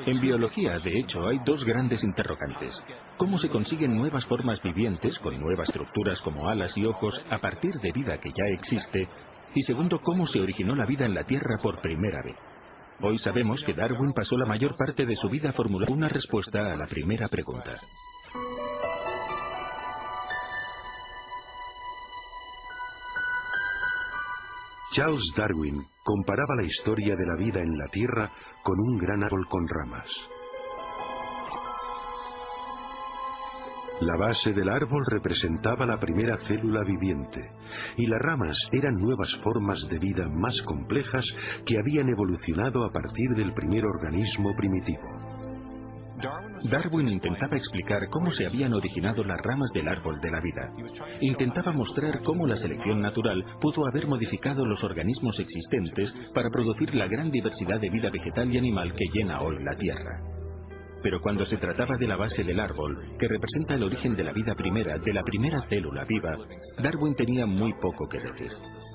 En biología, de hecho, hay dos grandes interrogantes. ¿Cómo se consiguen nuevas formas vivientes con nuevas estructuras como alas y ojos a partir de vida que ya existe? Y segundo, ¿cómo se originó la vida en la Tierra por primera vez? Hoy sabemos que Darwin pasó la mayor parte de su vida formulando una respuesta a la primera pregunta. Charles Darwin comparaba la historia de la vida en la Tierra con un gran árbol con ramas. La base del árbol representaba la primera célula viviente, y las ramas eran nuevas formas de vida más complejas que habían evolucionado a partir del primer organismo primitivo. Darwin intentaba explicar cómo se habían originado las ramas del árbol de la vida. Intentaba mostrar cómo la selección natural pudo haber modificado los organismos existentes para producir la gran diversidad de vida vegetal y animal que llena hoy la Tierra. Pero cuando se trataba de la base del árbol, que representa el origen de la vida primera, de la primera célula viva, Darwin tenía muy poco que decir.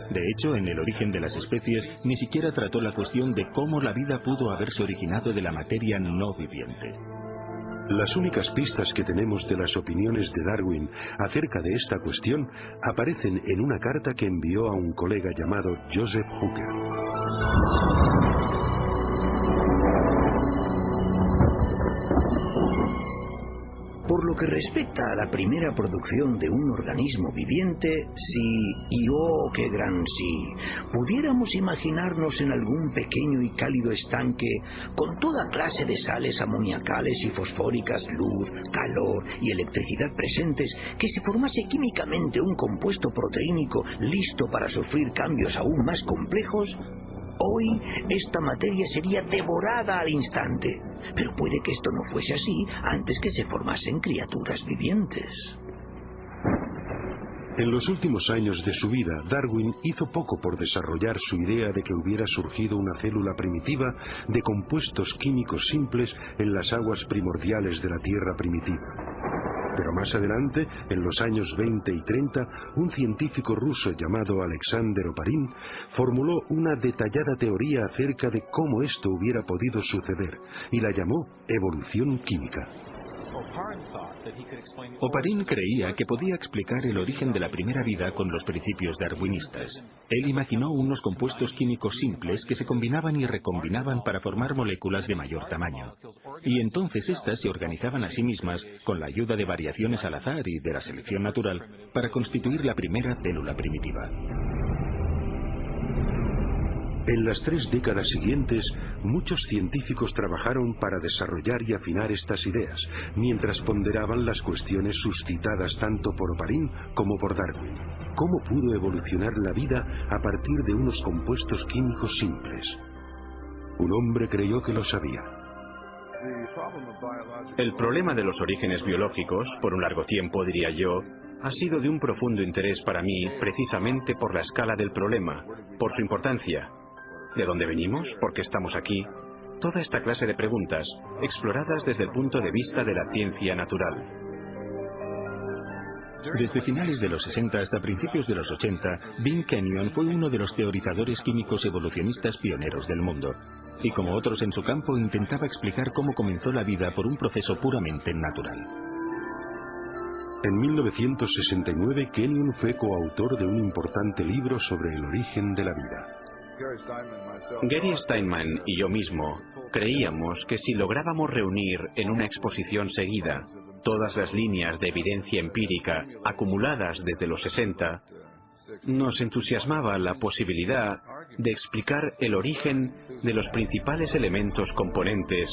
De hecho, en el origen de las especies, ni siquiera trató la cuestión de cómo la vida pudo haberse originado de la materia no viviente. Las únicas pistas que tenemos de las opiniones de Darwin acerca de esta cuestión aparecen en una carta que envió a un colega llamado Joseph Hooker. Por lo que respecta a la primera producción de un organismo viviente, si, y oh, qué gran sí, pudiéramos imaginarnos en algún pequeño y cálido estanque con toda clase de sales amoniacales y fosfóricas, luz, calor y electricidad presentes, que se formase químicamente un compuesto proteínico listo para sufrir cambios aún más complejos, hoy esta materia sería devorada al instante. Pero puede que esto no fuese así antes que se formasen criaturas vivientes. En los últimos años de su vida, Darwin hizo poco por desarrollar su idea de que hubiera surgido una célula primitiva de compuestos químicos simples en las aguas primordiales de la Tierra primitiva. Pero más adelante, en los años 20 y 30, un científico ruso llamado Alexander Oparin formuló una detallada teoría acerca de cómo esto hubiera podido suceder, y la llamó evolución química. Oparin creía que podía explicar el origen de la primera vida con los principios darwinistas. Él imaginó unos compuestos químicos simples que se combinaban y recombinaban para formar moléculas de mayor tamaño. Y entonces éstas se organizaban a sí mismas con la ayuda de variaciones al azar y de la selección natural para constituir la primera célula primitiva. En las 3 décadas siguientes, muchos científicos trabajaron para desarrollar y afinar estas ideas, mientras ponderaban las cuestiones suscitadas tanto por Oparin como por Darwin. ¿Cómo pudo evolucionar la vida a partir de unos compuestos químicos simples? Un hombre creyó que lo sabía. El problema de los orígenes biológicos, por un largo tiempo diría yo, ha sido de un profundo interés para mí precisamente por la escala del problema, por su importancia. ¿De dónde venimos? ¿Por qué estamos aquí? Toda esta clase de preguntas, exploradas desde el punto de vista de la ciencia natural. Desde finales de los 60 hasta principios de los 80, Dean Kenyon fue uno de los teorizadores químicos evolucionistas pioneros del mundo. Y como otros en su campo, intentaba explicar cómo comenzó la vida por un proceso puramente natural. En 1969, Kenyon fue coautor de un importante libro sobre el origen de la vida. Gary Steinman y yo mismo creíamos que si lográbamos reunir en una exposición seguida todas las líneas de evidencia empírica acumuladas desde los 60, nos entusiasmaba la posibilidad de explicar el origen de los principales elementos componentes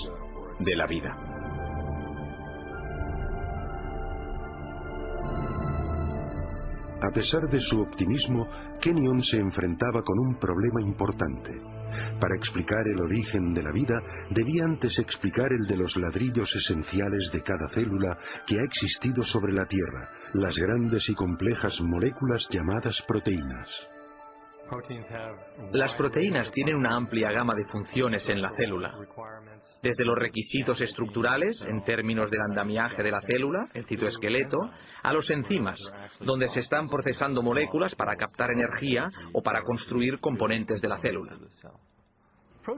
de la vida. A pesar de su optimismo, Kenyon se enfrentaba con un problema importante. Para explicar el origen de la vida, debía antes explicar el de los ladrillos esenciales de cada célula que ha existido sobre la Tierra, las grandes y complejas moléculas llamadas proteínas. Las proteínas tienen una amplia gama de funciones en la célula, desde los requisitos estructurales, en términos del andamiaje de la célula, el citoesqueleto, a los enzimas, donde se están procesando moléculas para captar energía o para construir componentes de la célula.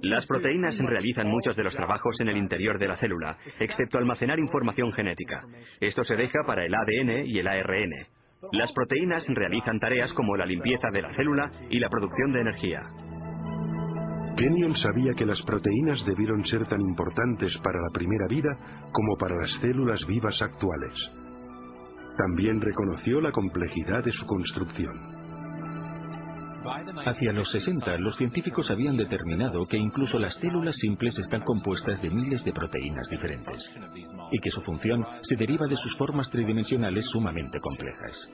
Las proteínas realizan muchos de los trabajos en el interior de la célula, excepto almacenar información genética. Esto se deja para el ADN y el ARN. Las proteínas realizan tareas como la limpieza de la célula y la producción de energía. Kenyon sabía que las proteínas debieron ser tan importantes para la primera vida como para las células vivas actuales. También reconoció la complejidad de su construcción. Hacia los 60, los científicos habían determinado que incluso las células simples están compuestas de miles de proteínas diferentes, y que su función se deriva de sus formas tridimensionales sumamente complejas.